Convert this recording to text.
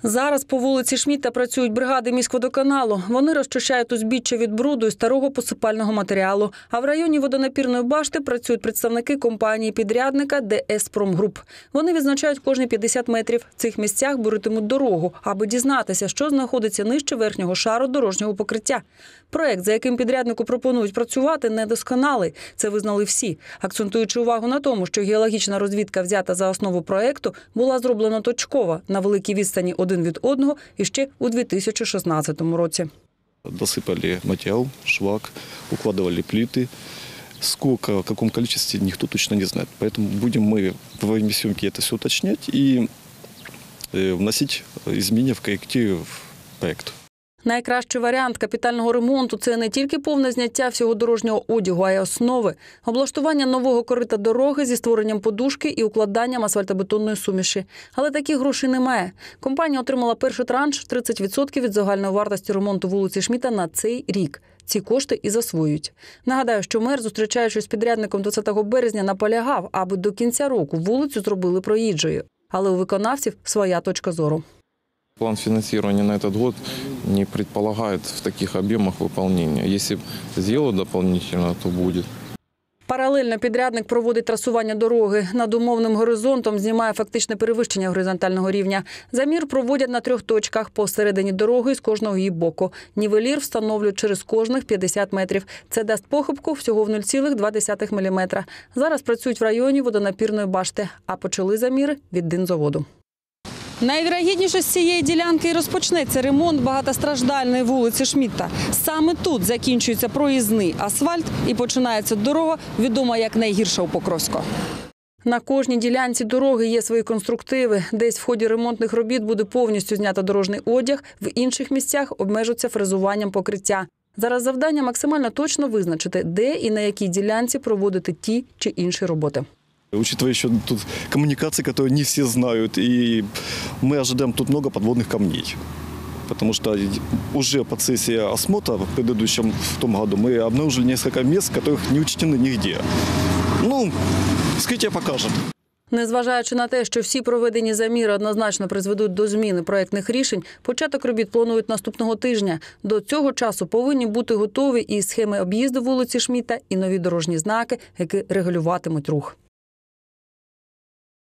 Зараз по вулиці Шмідта працюють бригади міськводоканалу. Вони розчищають узбіччя від бруду і старого посипального матеріалу. А в районі водонапірної башти працюють представники компанії-підрядника ДС Промгруп. Вони відзначають кожні 50 метрів. В цих місцях буритимуть дорогу, аби дізнатися, що знаходиться нижче верхнього шару дорожнього покриття. Проект, за яким підряднику пропонують працювати, недосконалий. Це визнали всі. Акцентуючи увагу на тому, що геологічна розвідка, взята за основу проекту, була зроблена точково, на великій відстані один від одного і ще у 2016 році. Досыпали материал, шлак, укладывали плиты. Сколько, в каком количестве, никто точно не знает. Поэтому будем мы во время съемки это все уточнять и вносить изменения в коррективы в проект. Найкращий варіант капітального ремонту – це не тільки повне зняття всього дорожнього одягу, а й основи. Облаштування нового корита дороги зі створенням подушки і укладанням асфальтобетонної суміші. Але таких грошей немає. Компанія отримала перший транш – 30% від загальної вартості ремонту вулиці Шмідта на цей рік. Ці кошти і засвоюють. Нагадаю, що мер, зустрічаючись з підрядником 20 березня, наполягав, аби до кінця року вулицю зробили проїжджою. Але у виконавців своя точка зору. План финансирования на этот год не предполагает в таких объемах выполнения. Если сделать дополнительно, то будет. Паралельно підрядник проводить трасування дороги. Над умовним горизонтом знімає фактичне перевищення горизонтального рівня. Замір проводять на 3 точках посередині дороги з кожного її боку. Нівелір встановлюють через кожних 50 метрів. Це дасть похибку всього в 0,2 мм. Зараз працюють в районі водонапірної башти, а почали заміри від Динзаводу. Найвірогідніше з цієї ділянки і розпочнеться ремонт багатостраждальної вулиці Шмідта. Саме тут закінчується проїзний асфальт і починається дорога, відома як найгірша у Покровську. На кожній ділянці дороги є свої конструктиви. Десь в ході ремонтних робіт буде повністю знято дорожній одяг, в інших місцях обмежаться фрезуванням покриття. Зараз завдання максимально точно визначити, де і на якій ділянці проводити ті чи інші роботи. Учитывая еще тут коммуникации, которые не все знают, и мы ожидаем тут много подводных камней. Потому что уже в процессе осмотра в предыдущем, в том году, мы обнаружили несколько мест, которых не учтены нигде. Вскрытие покажет. Незважаючи на те, що всі проведені заміри однозначно призведуть до зміни проєктних рішень, початок робіт планують наступного тижня. До цього часу повинні бути готові і схеми об'їзду вулиці Шмідта, і нові дорожні знаки, які регулюватимуть рух.